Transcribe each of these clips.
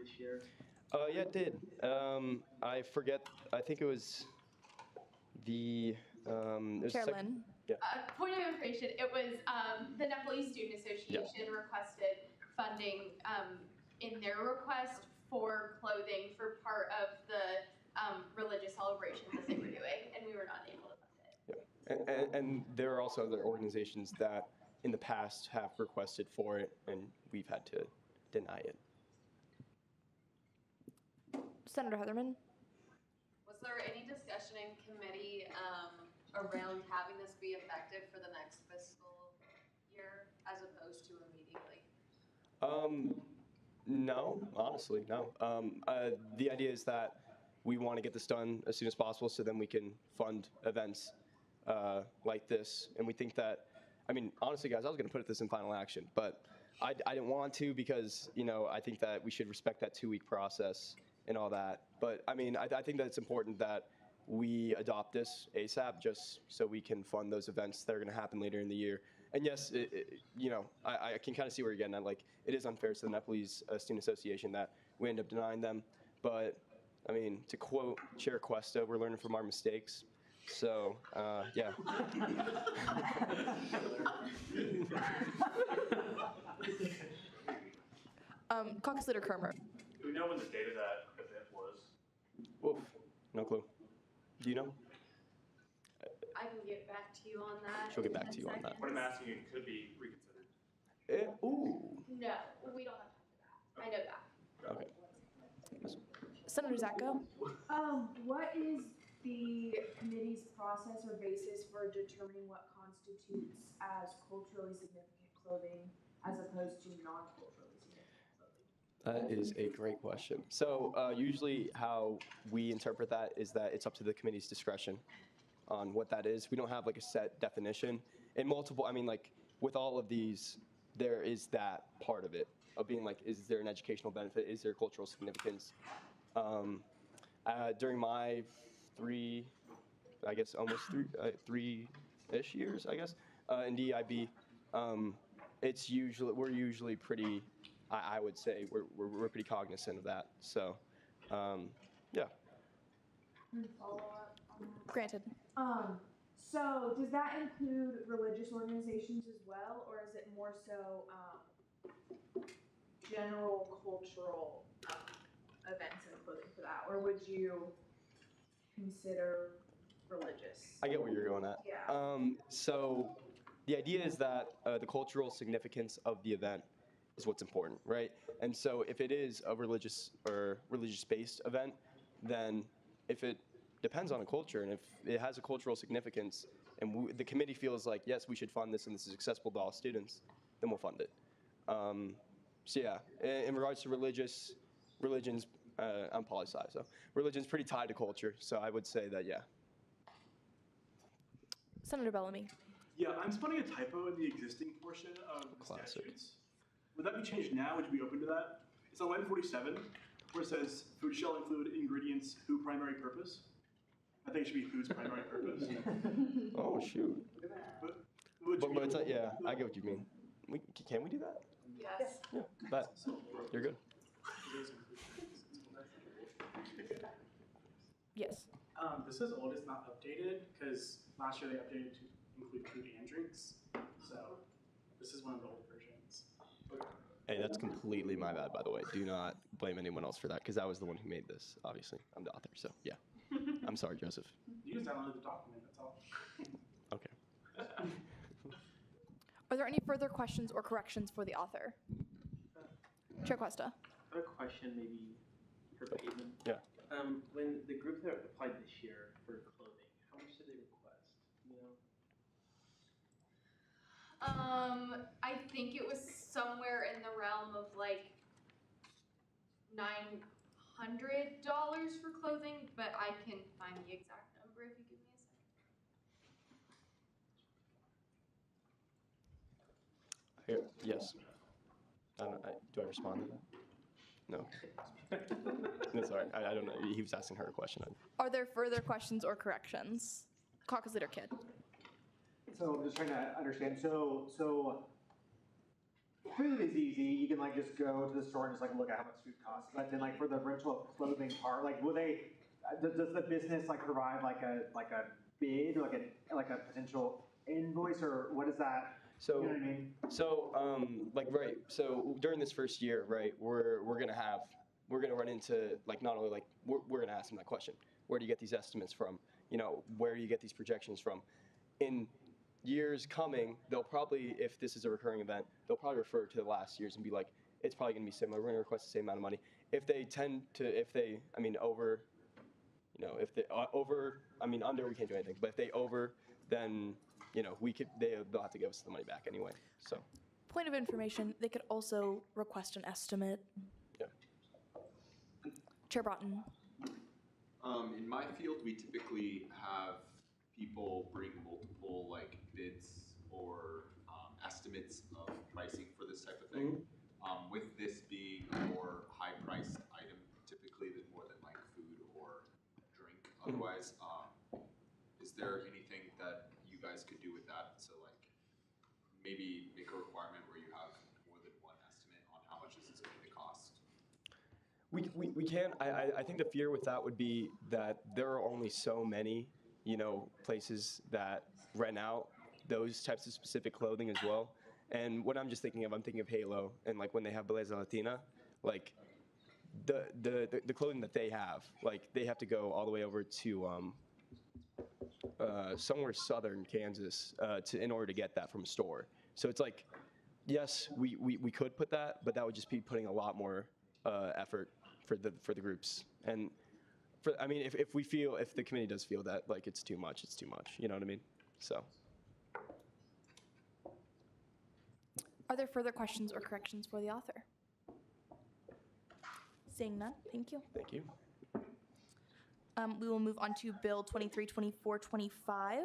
this year? Yeah, it did. I forget. I think it was the. Chair Lynn. Yeah. Point of information, it was the Nepalese Student Association requested funding in their request for clothing for part of the religious celebrations that they were doing, and we were not able to fund it. Yeah. And there are also other organizations that in the past have requested for it, and we've had to deny it. Senator Heatherman. Was there any discussion in committee around having this be effective for the next fiscal year as opposed to immediately? No, honestly, no. The idea is that we want to get this done as soon as possible so then we can fund events like this. And we think that, I mean, honestly, guys, I was going to put this in final action, but I didn't want to because, you know, I think that we should respect that 2-week process and all that. But, I mean, I think that it's important that we adopt this ASAP just so we can fund those events that are going to happen later in the year. And yes, you know, I can kind of see where you're getting at. Like, it is unfair to the Nepalese Student Association that we end up denying them. But, I mean, to quote Chair Cuesta, we're learning from our mistakes. So, yeah. Caucus Leader Kermer. Do we know when the date of that event was? Oof, no clue. Do you know? I can get back to you on that. She'll get back to you on that. What I'm asking you could be reconsidered. Ooh. No, we don't have time for that. I know that. Okay. Senator Zacko. What is the committee's process or basis for determining what constitutes as culturally significant clothing as opposed to non-culturally significant clothing? That is a great question. So usually how we interpret that is that it's up to the committee's discretion on what that is. We don't have like a set definition. In multiple, I mean, like with all of these, there is that part of it of being like, is there an educational benefit? Is there cultural significance? During my three-ish years, I guess, in DEIB, we're usually pretty, I would say, we're pretty cognizant of that. So, yeah. Follow up on that. Granted. So does that include religious organizations as well, or is it more so general cultural events and clothing for that, or would you consider religious? I get where you're going at. Yeah. So the idea is that the cultural significance of the event is what's important, right? And so if it is a religious or religious-based event, then if it depends on a culture, and if it has a cultural significance, and the committee feels like, yes, we should fund this and this is accessible to all students, then we'll fund it. So yeah, in regards to religions, I'm poli-sci, so religion's pretty tied to culture, so I would say that, yeah. Senator Bellamy. Yeah, I'm spotting a typo in the existing portion of the statutes. Would that be changed now? Would you be open to that? It's on line 47, where it says, food shall include ingredients whose primary purpose. I think it should be whose primary purpose. Oh, shoot. But it's not, yeah, I get what you mean. Can we do that? Yes. Yeah, that. You're good. Yes. This is old, it's not updated, because last year they updated to include food and drinks. So this is one of the old versions. Hey, that's completely my bad, by the way. Do not blame anyone else for that, because I was the one who made this, obviously. I'm the author, so yeah. I'm sorry, Joseph. You just downloaded the document, that's all. Okay. Are there any further questions or corrections for the author? Chair Cuesta. I have a question, maybe for Bateman. Yeah. When the group that applied this year for clothing, how much did they request? You know? I think it was somewhere in the realm of like $900 for clothing, but I can find the exact number if you give me a second. Yes. Do I respond to that? No. No, sorry. I don't know. He was asking her a question. Are there further questions or corrections? Caucus Leader Kidd. So I'm just trying to understand. So food is easy. You can like just go to the store and just like look at how much food costs. But then like for the rental of clothing part, like will they? Does the business like provide like a bid or like a potential invoice or what is that? So, You know what I mean? like, right. So during this first year, right, we're gonna run into like not only like we're gonna ask them that question. Where do you get these estimates from? You know, where do you get these projections from? In years coming, they'll probably, if this is a recurring event, they'll probably refer to the last years and be like, it's probably gonna be similar. We're gonna request the same amount of money. If they over, you know, if they over, under, we can't do anything. But if they over, then you know they'll have to give us the money back anyway. So. Point of information, they could also request an estimate. Yeah. Chair Broughton. In my field, we typically have people bring multiple like bids or estimates of pricing for this type of thing. With this being a more high-priced item, typically than more than like food or drink. Otherwise, is there anything that you guys could do with that? So like maybe make a requirement where you have more than one estimate on how much this is going to cost. We can. I think the fear with that would be that there are only so many, you know, places that rent out those types of specific clothing as well. And what I'm thinking of Halo and like when they have Belleza Latina, like the clothing that they have, like they have to go all the way over to somewhere southern Kansas in order to get that from a store. So it's like, yes, we could put that, but that would just be putting a lot more effort for the groups. And if the committee does feel that like it's too much, it's too much. You know what I mean? So. Are there further questions or corrections for the author? Seeing none, thank you. Thank you. We will move on to Bill 232425.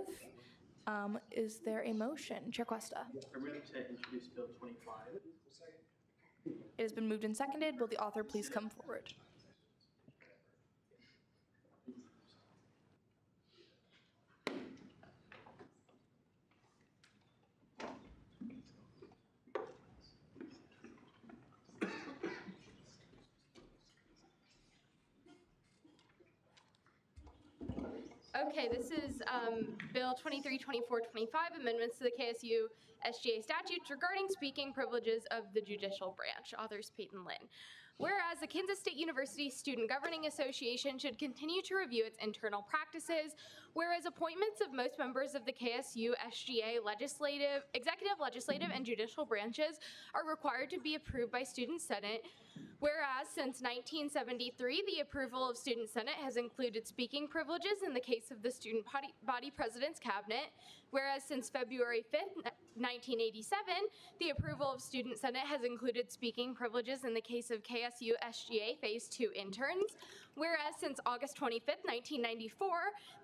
Is there a motion? Chair Cuesta. I move to introduce Bill 25. It has been moved and seconded. Will the author please come forward? Okay, this is Bill 232425, amendments to the KSU SGA statutes regarding speaking privileges of the judicial branch. Authors Peyton Lynn. Whereas the Kansas State University Student Governing Association should continue to review its internal practices, whereas appointments of most members of the KSU SGA executive, legislative, and judicial branches are required to be approved by Student Senate, whereas since 1973, the approval of Student Senate has included speaking privileges in the case of the Student Body President's Cabinet, whereas since February 5th, 1987, the approval of Student Senate has included speaking privileges in the case of KSU SGA Phase 2 interns, whereas since August 25th, 1994,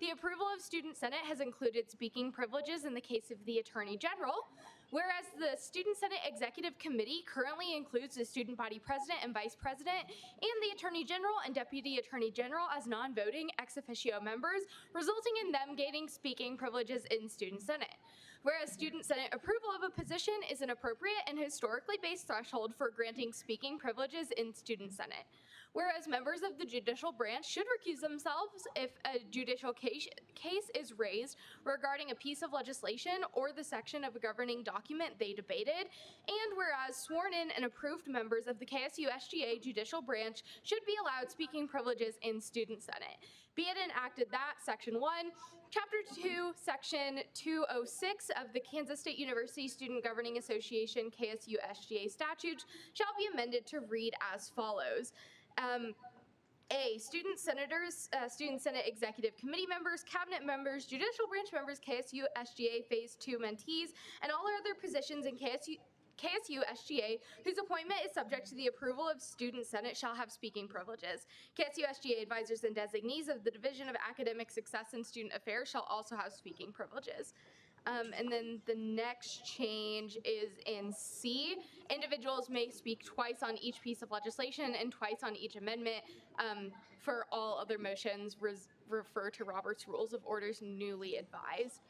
the approval of Student Senate has included speaking privileges in the case of the Attorney General, whereas the Student Senate Executive Committee currently includes the Student Body President and Vice President and the Attorney General and Deputy Attorney General as non-voting ex officio members, resulting in them gaining speaking privileges in Student Senate. Whereas Student Senate approval of a position is an appropriate and historically based threshold for granting speaking privileges in Student Senate. Whereas members of the judicial branch should recuse themselves if a judicial case is raised regarding a piece of legislation or the section of a governing document they debated, and whereas sworn in and approved members of the KSU SGA judicial branch should be allowed speaking privileges in Student Senate. Be it enacted that Section 1, Chapter 2, Section 206 of the Kansas State University Student Governing Association KSU SGA statutes shall be amended to read as follows. A, student senators, Student Senate Executive Committee members, Cabinet members, Judicial Branch members, KSU SGA Phase 2 mentees, and all other positions in KSU SGA whose appointment is subject to the approval of Student Senate shall have speaking privileges. KSU SGA advisors and designees of the Division of Academic Success and Student Affairs shall also have speaking privileges. And then the next change is in C. Individuals may speak twice on each piece of legislation and twice on each amendment. For all other motions, refer to Robert's Rules of Orders newly advised.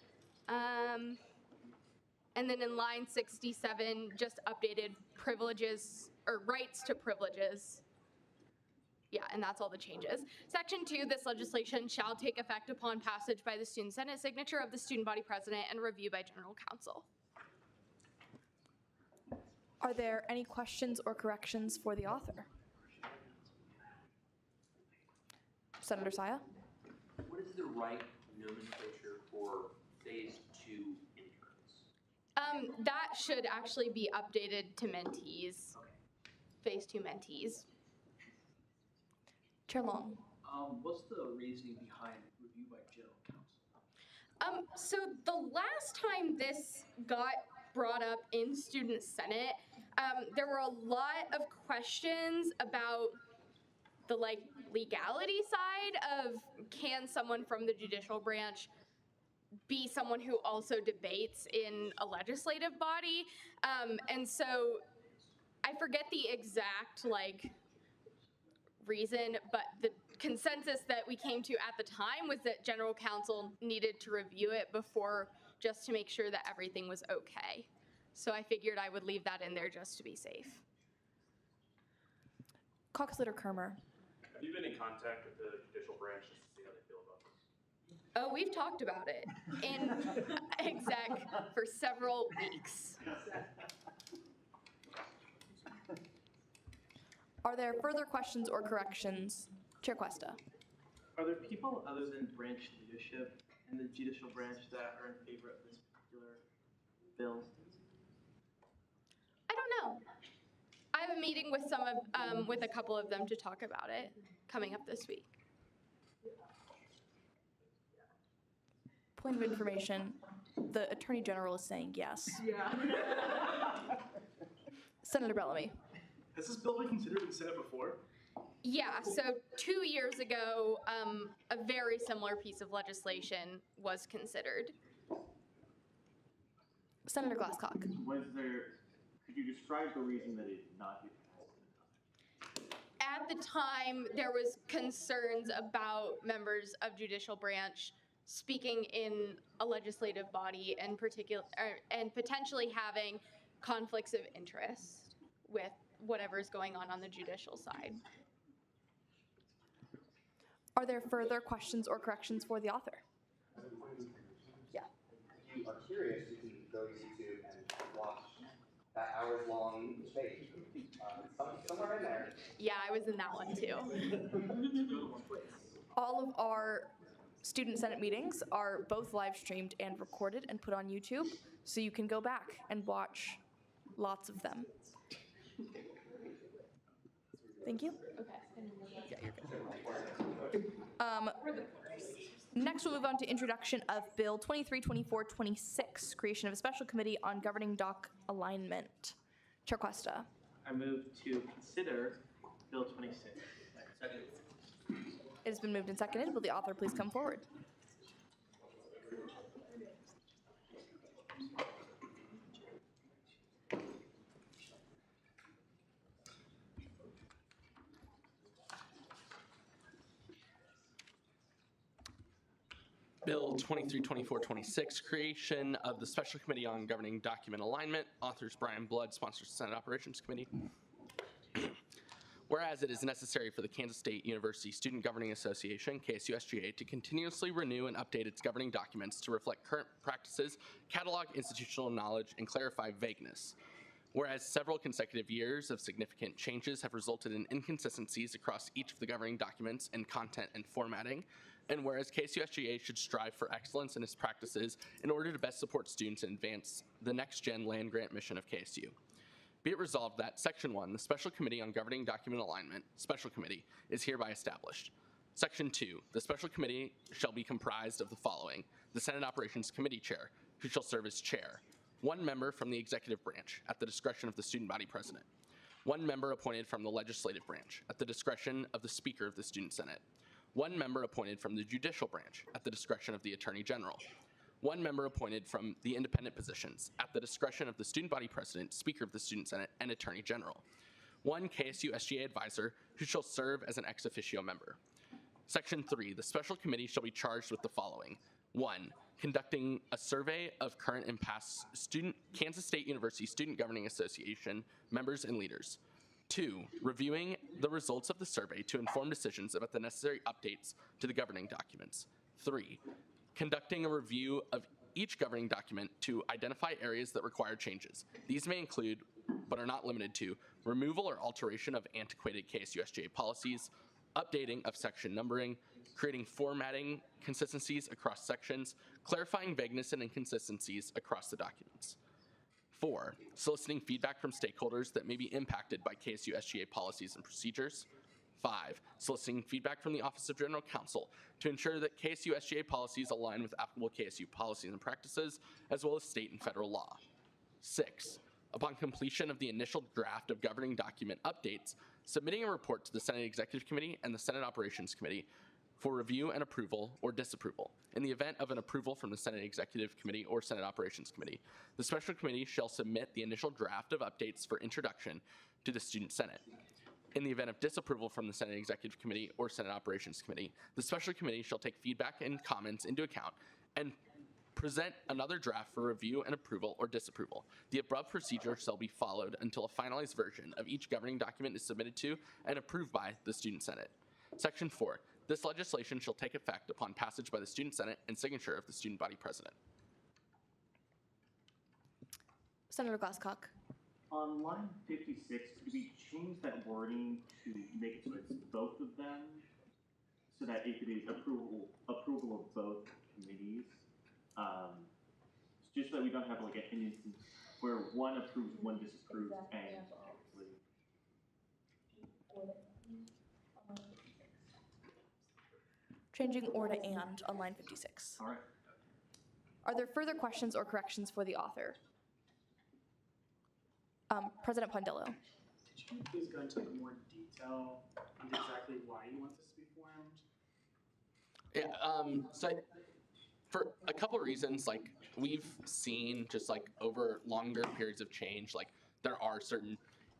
And then in line 67, just updated privileges or rights to privileges. Yeah, and that's all the changes. Section 2, this legislation shall take effect upon passage by the Student Senate, signature of the student body president, and review by general counsel. Are there any questions or corrections for the author? Senator Saya? What is the right nomenclature for phase 2 interns? That should actually be updated to mentees. Phase 2 mentees. Chair Long? What's the reasoning behind review by general counsel? So the last time this got brought up in Student Senate, there were a lot of questions about the legality side of can someone from the judicial branch be someone who also debates in a legislative body. And so I forget the exact reason, but the consensus that we came to at the time was that general counsel needed to review it before, just to make sure that everything was okay. So I figured I would leave that in there just to be safe. Caucus Leader Kermer? Have you been in contact with the judicial branch just to see how they feel about this? Oh, we've talked about it in exec for several weeks. Are there further questions or corrections? Chair Cuesta? Are there people other than branch leadership in the judicial branch that are in favor of this particular bill? I don't know. I have a meeting with with a couple of them to talk about it coming up this week. Point of information, the Attorney General is saying yes. Yeah. Senator Bellamy? Has this bill been considered in the Senate before? Yeah, so 2 years ago, a very similar piece of legislation was considered. Senator Glasscock? Could you describe the reason that it did not get passed? At the time, there was concerns about members of judicial branch speaking in a legislative body and potentially having conflicts of interest with whatever's going on the judicial side. Are there further questions or corrections for the author? Yeah. If you are curious, you can go to YouTube and watch that hours-long debate. Somewhere in there. Yeah, I was in that one too. All of our Student Senate meetings are both live streamed and recorded and put on YouTube, so you can go back and watch lots of them. Thank you. Yeah, you're good. Next, we'll move on to introduction of Bill 232426, creation of a special committee on governing dock alignment. Chair Cuesta. I move to consider Bill 26. Second. It has been moved and seconded. Will the author please come forward? Bill 232426, creation of the Special Committee on Governing Document Alignment. Authors Brian Blood, sponsors Senate Operations Committee. Whereas it is necessary for the Kansas State University Student Governing Association, KSUSGA, to continuously renew and update its governing documents to reflect current practices, catalog institutional knowledge, and clarify vagueness. Whereas several consecutive years of significant changes have resulted in inconsistencies across each of the governing documents in content and formatting, and whereas KSUSGA should strive for excellence in its practices in order to best support students and advance the next-gen land-grant mission of KSU. Be it resolved that Section 1, the Special Committee on Governing Document Alignment, Special Committee, is hereby established. Section 2, the Special Committee shall be comprised of the following: the Senate Operations Committee Chair, who shall serve as chair, one member from the executive branch at the discretion of the student body president, one member appointed from the legislative branch at the discretion of the Speaker of the Student Senate, one member appointed from the judicial branch at the discretion of the Attorney General, one member appointed from the independent positions at the discretion of the student body president, Speaker of the Student Senate, and Attorney General, one KSU SGA advisor who shall serve as an ex officio member. Section 3, the special committee shall be charged with the following: 1, conducting a survey of current and past Kansas State University Student Governing Association members and leaders. 2, reviewing the results of the survey to inform decisions about the necessary updates to the governing documents. 3, conducting a review of each governing document to identify areas that require changes. These may include, but are not limited to, removal or alteration of antiquated KSU/SGA policies, updating of section numbering, creating formatting consistencies across sections, clarifying vagueness and inconsistencies across the documents. 4, soliciting feedback from stakeholders that may be impacted by KSU/SGA policies and procedures. 5, soliciting feedback from the Office of General Counsel to ensure that KSU/SGA policies align with applicable KSU policies and practices, as well as state and federal law. 6, upon completion of the initial draft of governing document updates, submitting a report to the Senate Executive Committee and the Senate Operations Committee for review and approval or disapproval. In the event of an approval from the Senate Executive Committee or Senate Operations Committee, the special committee shall submit the initial draft of updates for introduction to the Student Senate. In the event of disapproval from the Senate Executive Committee or Senate Operations Committee, the special committee shall take feedback and comments into account and present another draft for review and approval or disapproval. The above procedure shall be followed until a finalized version of each governing document is submitted to and approved by the Student Senate. Section 4, this legislation shall take effect upon passage by the Student Senate and signature of the student body president. Senator Glasscock. On line 56, could we change that wording to make it so it's both of them, so that if it is approval of both committees, just so that we don't have like an instance where one approves, one disapproves, and Changing or to and on line 56. all right. Are there further questions or corrections for the author? President Pondillo. Could you please go into more detail into exactly why you want this to be formed? Yeah, so for a couple of reasons, like we've seen just like over longer periods of change, like there are certain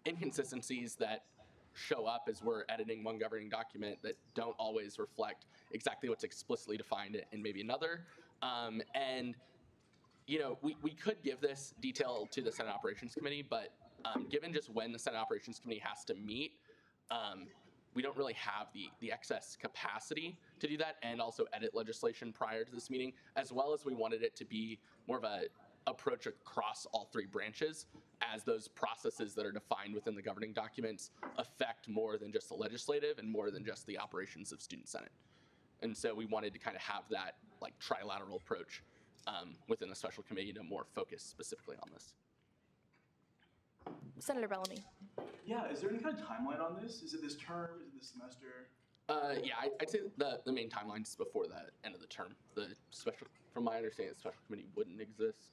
inconsistencies that show up as we're editing one governing document that don't always reflect exactly what's explicitly defined in maybe another. And you know, we could give this detail to the Senate Operations Committee, but given just when the Senate Operations Committee has to meet, we don't really have the excess capacity to do that and also edit legislation prior to this meeting, as well as we wanted it to be more of a approach across all 3 branches, as those processes that are defined within the governing documents affect more than just the legislative and more than just the operations of Student Senate. And so we wanted to kind of have that like trilateral approach within the special committee to more focus specifically on this. Senator Bellamy. Yeah, is there any kind of timeline on this? Is it this term? Is it this semester? Yeah, I'd say the main timeline is before the end of the term. The special, from my understanding, the special committee wouldn't exist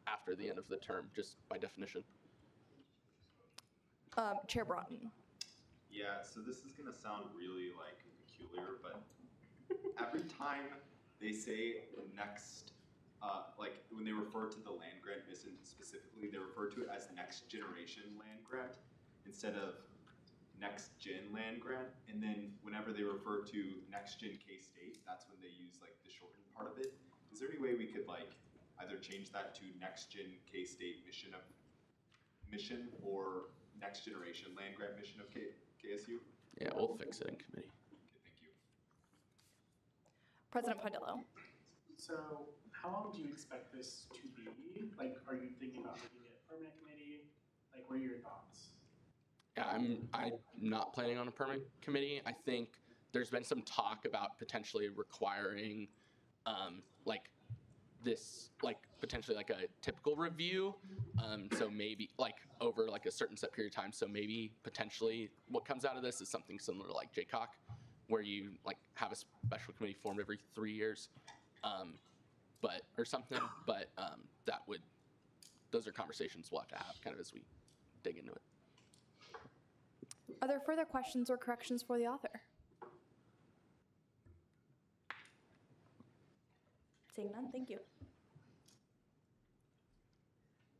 after the end of the term, just by definition. Chair Broughton. Yeah, so this is gonna sound really like peculiar, but every time they say next, like when they refer to the land grant mission specifically, they refer to it as next generation land grant instead of next gen land grant. And then whenever they refer to next gen K-State, that's when they use like the shortened part of it. Is there any way we could like either change that to next gen K-State mission or next generation land grant mission of KSU? Yeah, we'll fix it in committee. Okay, thank you. President Pondillo. So how long do you expect this to be? Like, are you thinking about making it a permanent committee? Like, what are your thoughts? Yeah, I'm not planning on a permanent committee. I think there's been some talk about potentially requiring like this, like potentially like a typical review. So maybe like over like a certain set period of time. So maybe potentially what comes out of this is something similar to like JCOC, where you like have a special committee formed every 3 years, or something. But those are conversations we'll have to have kind of as we dig into it. Are there further questions or corrections for the author? Seeing none, thank you.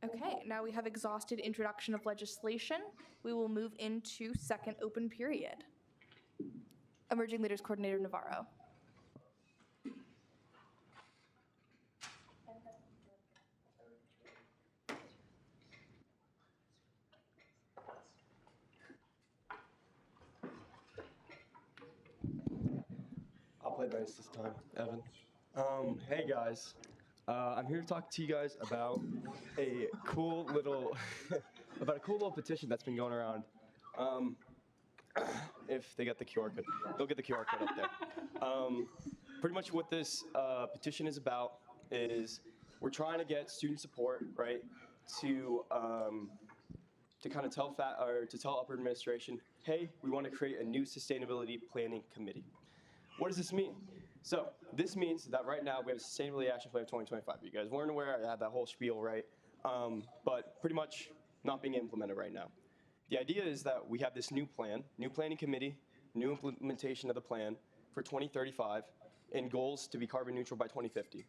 Okay, now we have exhausted introduction of legislation. We will move into second open period. Emerging Leaders Coordinator Navarro. nice this time, Evan. Hey guys, I'm here to talk to you guys about a cool little petition that's been going around. If they get the QR code, they'll get the QR code up there. Pretty much what this petition is about is we're trying to get student support, right, to kind of tell upper administration, hey, we want to create a new sustainability planning committee. What does this mean? So this means that right now we have a Sustainability Action Plan of 2025. You guys weren't aware, I had that whole spiel, right? But pretty much not being implemented right now. The idea is that we have this new plan, new planning committee, new implementation of the plan for 2035, and goals to be carbon neutral by 2050.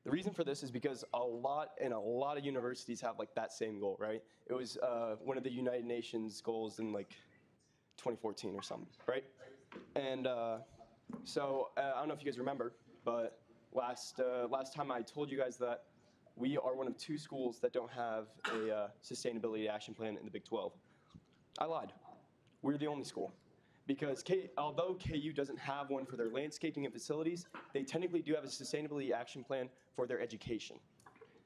The reason for this is because a lot of universities have like that same goal, right? It was one of the United Nations goals in like 2014 or something, right? And so I don't know if you guys remember, but last time I told you guys that we are one of 2 schools that don't have a sustainability action plan in the Big 12. I lied. We're the only school. Because although KU doesn't have one for their landscaping and facilities, they technically do have a sustainability action plan for their education.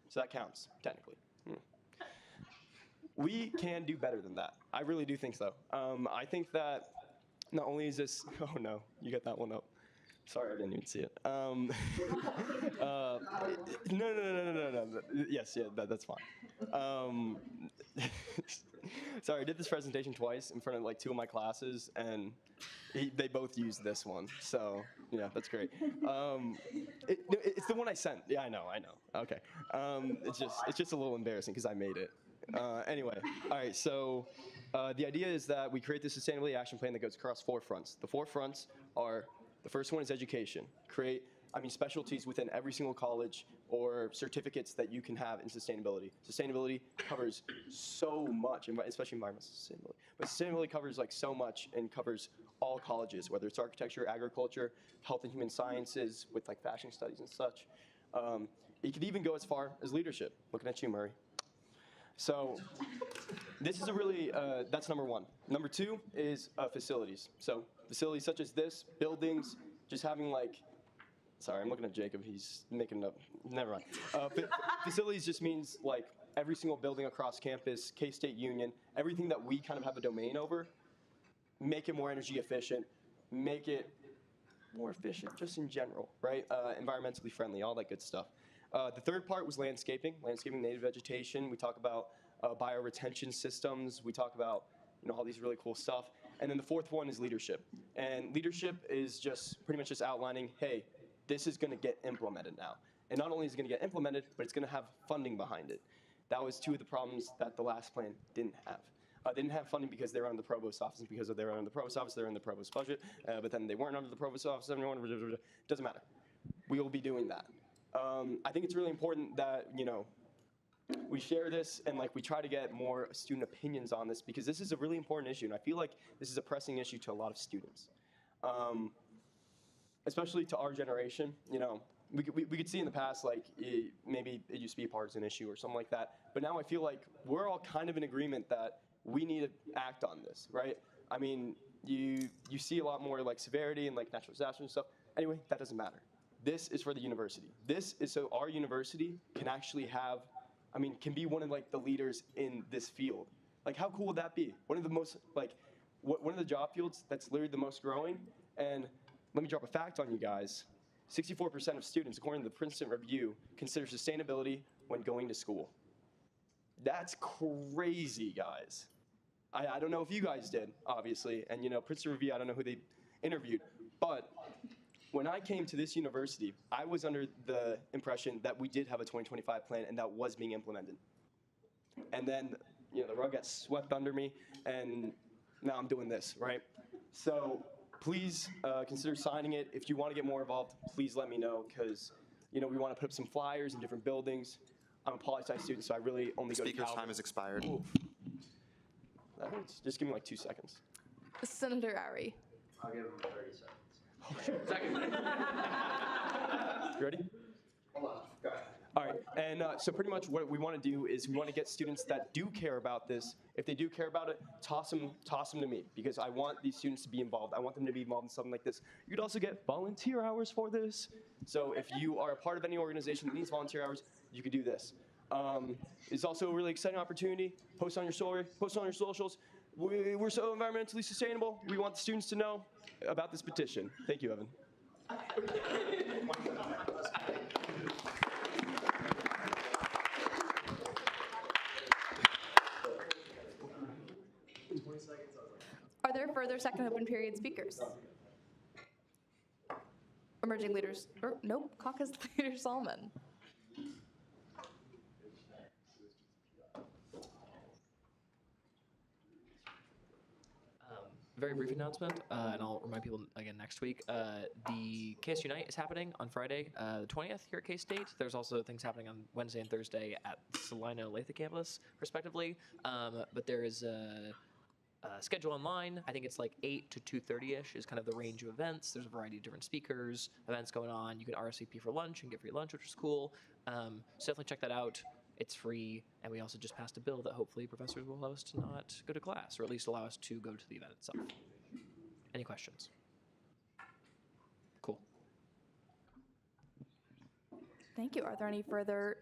So that counts, technically. We can do better than that. I really do think so. I think that not only is this, oh no, you got that one up. Sorry, I didn't even see it. No. Yes, yeah, that's fine. Sorry, I did this presentation twice in front of like 2 of my classes, and they both used this one. So yeah, that's great. It's the one I sent. Yeah, I know. Okay. It's just a little embarrassing because I made it. Anyway, all right. So the idea is that we create this sustainability action plan that goes across 4 fronts. The 4 fronts are, the first one is education. Create specialties within every single college or certificates that you can have in sustainability. Sustainability covers so much, especially environmental sustainability. But sustainability covers like so much and covers all colleges, whether it's architecture, agriculture, health and human sciences with like fashion studies and such. It could even go as far as leadership. Looking at you, Murray. So this is a really, that's number 1. Number 2 is facilities. So facilities such as this, buildings, just having like, sorry, I'm looking at Jacob. He's making up. Never mind. Facilities just means like every single building across campus, K-State Union, everything that we kind of have a domain over, make it more energy efficient, make it more efficient just in general, right? Environmentally friendly, all that good stuff. The third part was landscaping native vegetation. We talk about bioretention systems. We talk about all these really cool stuff. And then the 4th one is leadership. And leadership is just pretty much just outlining, hey, this is going to get implemented now. And not only is it going to get implemented, but it's going to have funding behind it. That was 2 of the problems that the last plan didn't have. They didn't have funding because they were under the provost office, and because they were under the provost office, they were in the provost budget, but then they weren't under the provost office, doesn't matter. We will be doing that. I think it's really important that, we share this and like we try to get more student opinions on this, because this is a really important issue, and I feel like this is a pressing issue to a lot of students. Especially to our generation, we could see in the past, like, maybe it used to be a partisan issue or something like that, but now I feel like we're all kind of in agreement that we need to act on this, right? I mean, you see a lot more, like, severity and, like, natural disasters and stuff. Anyway, that doesn't matter. This is for the university. This is so our university can actually have, can be one of, like, the leaders in this field. Like, how cool would that be? One of the most, like, one of the job fields that's literally the most growing, and let me drop a fact on you guys. 64% of students, according to the Princeton Review, consider sustainability when going to school. That's crazy, guys. I don't know if you guys did, obviously, and Princeton Review, I don't know who they interviewed, but when I came to this university, I was under the impression that we did have a 2025 plan and that was being implemented. And then, the rug got swept under me, and now I'm doing this, right? So please consider signing it. If you want to get more involved, please let me know, because we want to put up some flyers in different buildings. I'm a poli-sci student, so I really only go to Calvin. Speaker's time has expired. Oof. That hurts. Just give me like 2 seconds. Senator Ari. I'll give him 30 seconds. Second. You ready? Hold on. Go ahead. All right, and so pretty much what we want to do is we want to get students that do care about this. If they do care about it, toss them to me, because I want these students to be involved. I want them to be involved in something like this. You'd also get volunteer hours for this. So if you are a part of any organization that needs volunteer hours, you could do this. It's also a really exciting opportunity. Post on your story, post on your socials. We're so environmentally sustainable. We want the students to know about this petition. Thank you, Evan. Are there further second open period speakers? Emerging leaders, nope, caucus leader Solomon. Very brief announcement, and I'll remind people again next week. The KS Unite is happening on Friday, the 20th here at K-State. There's also things happening on Wednesday and Thursday at Salina Latha campus, respectively. But there is a schedule online. I think it's like 8 to 2:30-ish is kind of the range of events. There's a variety of different speakers, events going on. You can RSVP for lunch and get free lunch, which is cool. So definitely check that out. It's free, and we also just passed a bill that hopefully professors will allow us to not go to class, or at least allow us to go to the event itself. Any questions? Cool. Thank you. Are there any further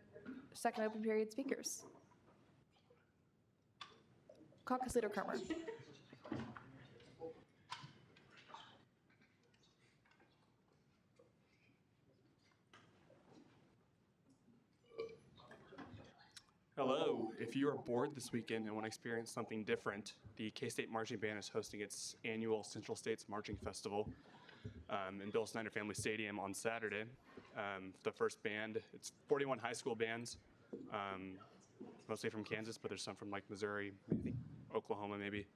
second open period speakers? Caucus Leader Kramer. Hello. If you are bored this weekend and want to experience something different, the K-State Marching Band is hosting its annual Central States Marching Festival in Bill Snyder Family Stadium on Saturday. The first band, it's 41 high school bands, mostly from Kansas, but there's some from like Missouri, I think Oklahoma maybe.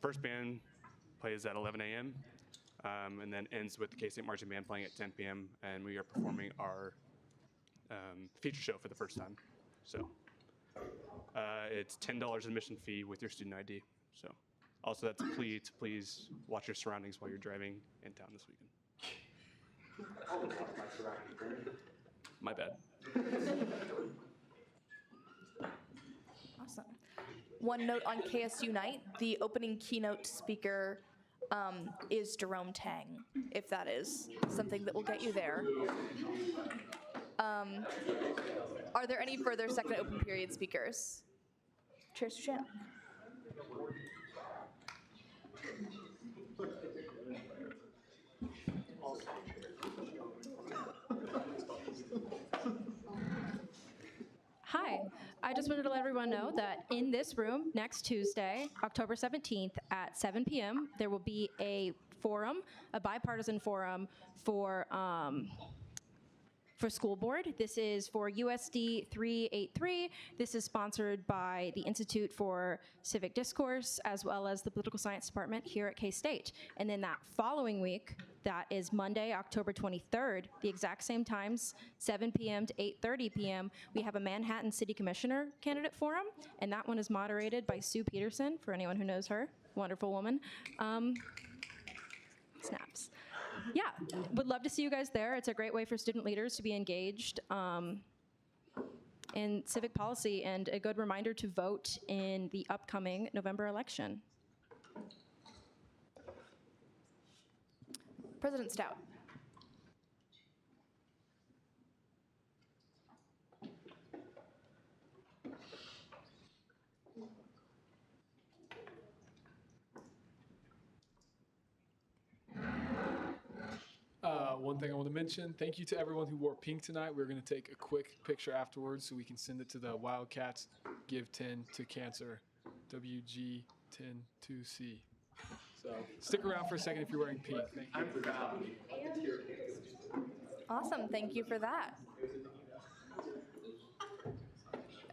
First band plays at 11 a.m. And then ends with the K-State Marching Band playing at 10 p.m. And we are performing our feature show for the first time. So it's $10 admission fee with your student ID. So also that's a plea to please watch your surroundings while you're driving in town this weekend. My bad. Awesome. One note on KS Unite, the opening keynote speaker is Jerome Tang, if that is something that will get you there. Are there any further second open period speakers? Chair Sushant. Hi, I just wanted to let everyone know that in this room next Tuesday, October 17th at 7 p.m., there will be a forum, a bipartisan forum for school board. This is for USD 383. This is sponsored by the Institute for Civic Discourse as well as the Political Science Department here at K-State. And then that following week, that is Monday, October 23rd, the exact same times, 7 p.m. to 8:30 p.m., we have a Manhattan City Commissioner candidate forum, and that one is moderated by Sue Peterson, for anyone who knows her, wonderful woman. Snaps. Yeah, would love to see you guys there. It's a great way for student leaders to be engaged in civic policy and a good reminder to vote in the upcoming November election. President Stout. One thing I want to mention, thank you to everyone who wore pink tonight. We're going to take a quick picture afterwards so we can send it to the Wildcats Give 10 to Cancer, WG102C. So stick around for a second if you're wearing pink. Thank you. Awesome, thank you for that.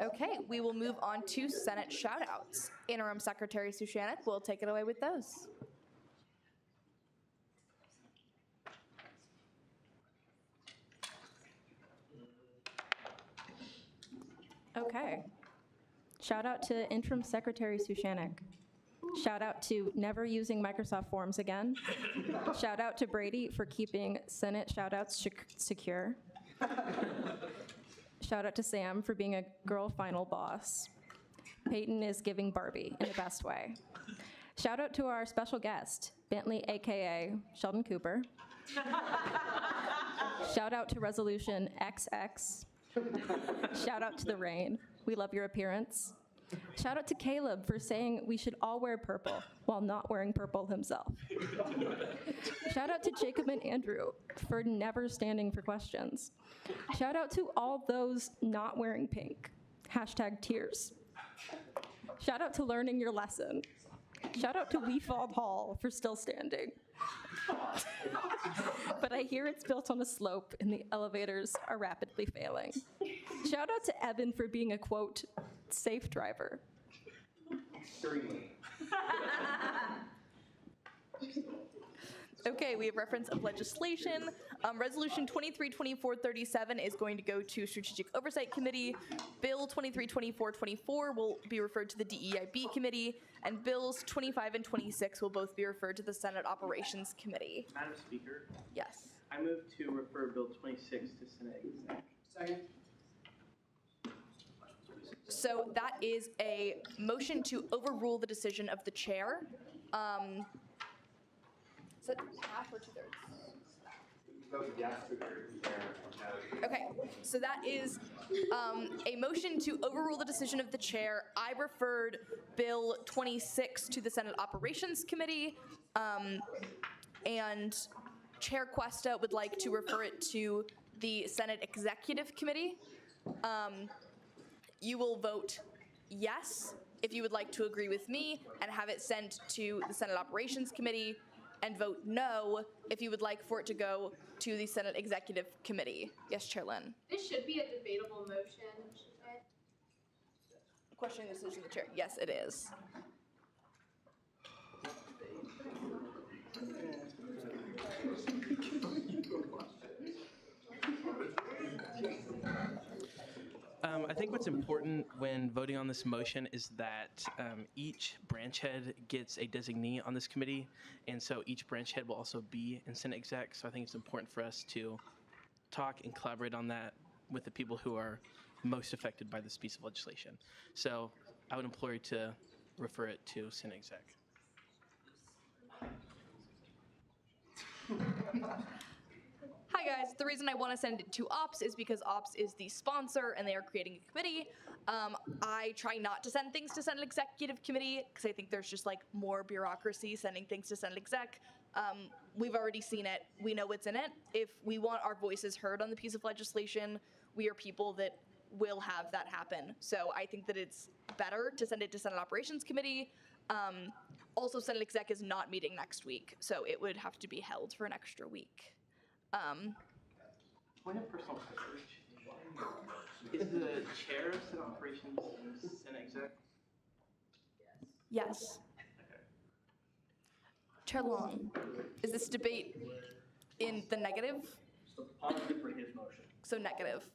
Okay, we will move on to Senate shoutouts. Interim Secretary Sushanik will take it away with those. Okay. Shout out to Interim Secretary Sushanik. Shout out to never using Microsoft Forms again. Shout out to Brady for keeping Senate shoutouts secure. Shout out to Sam for being a girl final boss. Peyton is giving Barbie in the best way. Shout out to our special guest, Bentley, AKA Sheldon Cooper. Shout out to Resolution XX. Shout out to the rain. We love your appearance. Shout out to Caleb for saying we should all wear purple while not wearing purple himself. Shout out to Jacob and Andrew for never standing for questions. Shout out to all those not wearing pink. Hashtag tears. Shout out to learning your lesson. Shout out to Weefald Hall for still standing. But I hear it's built on a slope and the elevators are rapidly failing. Shout out to Evan for being a, quote, safe driver. Extremely. Okay, we have reference of legislation. Resolution 232437 is going to go to Strategic Oversight Committee. Bill 232424 will be referred to the DEIB Committee, and Bills 25 and 26 will both be referred to the Senate Operations Committee. Madam Speaker, Yes. I move to refer Bill 26 to Senate Exec. Second. So that is a motion to overrule the decision of the chair. Is that half or 2/3? Vote yes to approve, no. Okay, so that is a motion to overrule the decision of the chair. I referred Bill 26 to the Senate Operations Committee, and Chair Cuesta would like to refer it to the Senate Executive Committee. You will vote yes if you would like to agree with me and have it sent to the Senate Operations Committee, and vote no if you would like for it to go to the Senate Executive Committee. Yes, Chair Lynn. This should be a debatable motion, shouldn't it? Questioning the decision of the chair. Yes, it is. I think what's important when voting on this motion is that each branch head gets a designee on this committee, and so each branch head will also be in Senate Exec. So I think it's important for us to talk and collaborate on that with the people who are most affected by this piece of legislation. So I would implore you to refer it to Senate Exec. Hi guys, the reason I want to send it to OPS is because OPS is the sponsor and they are creating a committee. I try not to send things to Senate Executive Committee because I think there's just like more bureaucracy sending things to Senate Exec. We've already seen it. We know what's in it. If we want our voices heard on the piece of legislation, we are people that will have that happen. So I think that it's better to send it to Senate Operations Committee. Also, Senate Exec is not meeting next week, so it would have to be held for an extra week. Point of personal privilege. Is the chair of Senate Operations in Senate Exec? Yes. Okay. Chair Long, is this debate in the negative? So positive for his motion. So negative.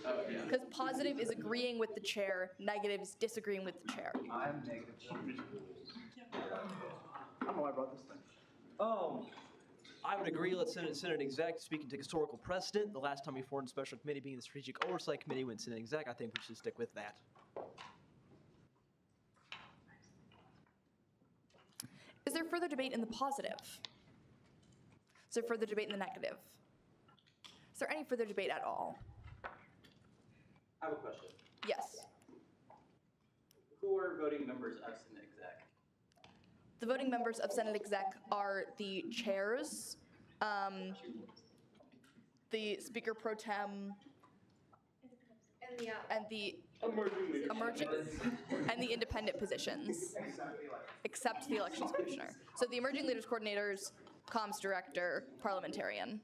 Oh, yeah. Because positive is agreeing with the chair, negative is disagreeing with the chair. I'm negative. I don't know why I brought this thing. I would agree. Let's send it to Senate Exec. Speaking to historical precedent, the last time we formed a special committee being the Strategic Oversight Committee went Senate Exec, I think we should stick with that. Is there further debate in the positive? Is there further debate in the negative? Is there any further debate at all? I have a question. Yes. Who are voting members of Senate Exec? The voting members of Senate Exec are the chairs, the Speaker Pro Tem, and the emerging and the independent positions, except the elections commissioner. So the emerging leaders coordinators, comms director, parliamentarian.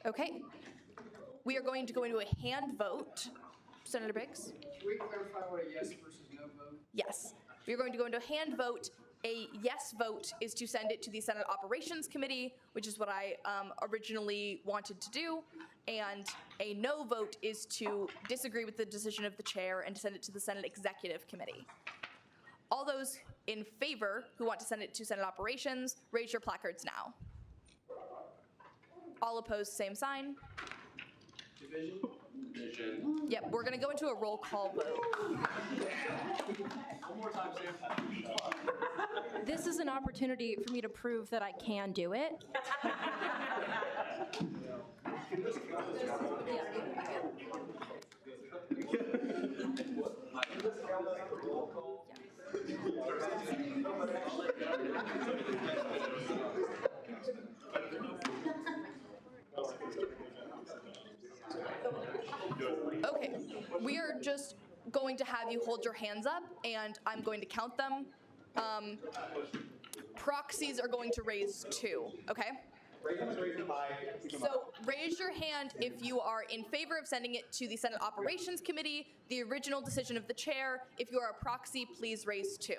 Okay. We are going to go into a hand vote. Senator Biggs? Can we clarify what a yes versus no vote? Yes. We are going to go into a hand vote. A yes vote is to send it to the Senate Operations Committee, which is what I originally wanted to do. And a no vote is to disagree with the decision of the chair and to send it to the Senate Executive Committee. All those in favor who want to send it to Senate Operations, raise your placards now. All opposed, same sign. Division. Yep, we're gonna go into a roll call vote. One more time, Sam. This is an opportunity for me to prove that I can do it. Okay, we are just going to have you hold your hands up, and I'm going to count them. Proxies are going to raise 2, okay? So raise your hand if you are in favor of sending it to the Senate Operations Committee, the original decision of the chair. If you are a proxy, please raise 2.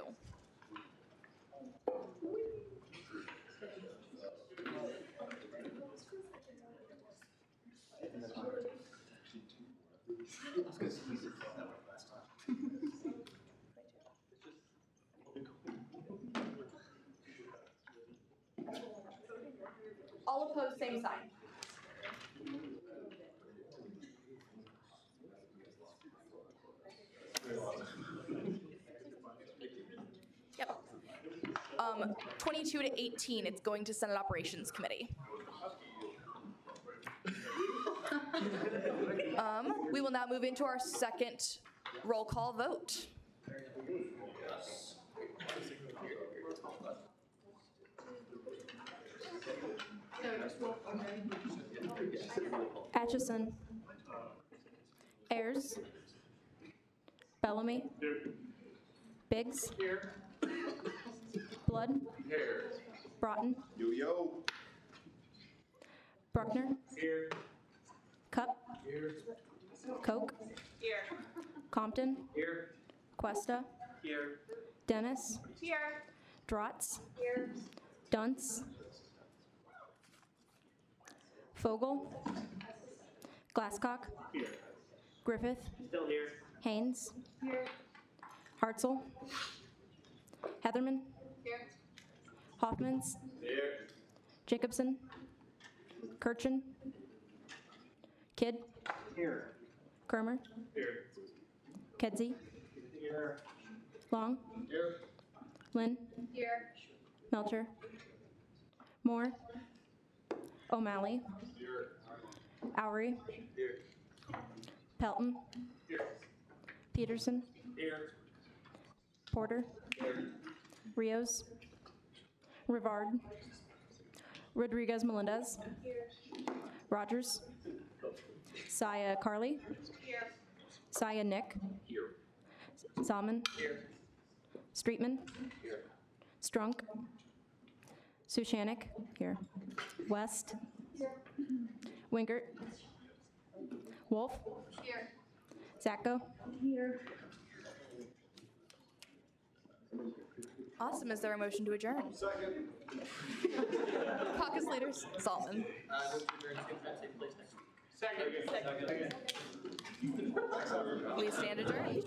All opposed, same sign. Yep. 22 to 18, it's going to Senate Operations Committee. We will now move into our second roll call vote. Atchison. Ayers. Bellamy. Biggs. Blood. Broughton. Yo. Bruckner. Here. Cup. Here. Koch. Here. Compton. Here. Cuesta. Here. Dennis. Here. Drotz. Here. Dunce. Fogel. Glasscock. Here. Griffith. Still here. Haynes. Here. Hartzell. Heatherman. Here. Hoffmans. Here. Jacobson. Kirchen. Kidd. Here. Kermer. Here. Kedzie. Here. Long. Here. Lynn. Here. Melcher. Moore. O'Malley. Here. Oury. Here. Pelton. Here. Peterson. Here. Porter. Rios. Rivard. Rodriguez Melendez. Rogers. Saya Carly. Here. Saya Nick. Here. Zalman. Here. Streetman. Here. Strunk. Sushanik. Here. West. Wingert. Wolf. Here. Zacko. Here. Awesome. Is there a motion to adjourn? Second. Caucus leaders, Zalman. Second. We stand adjourned.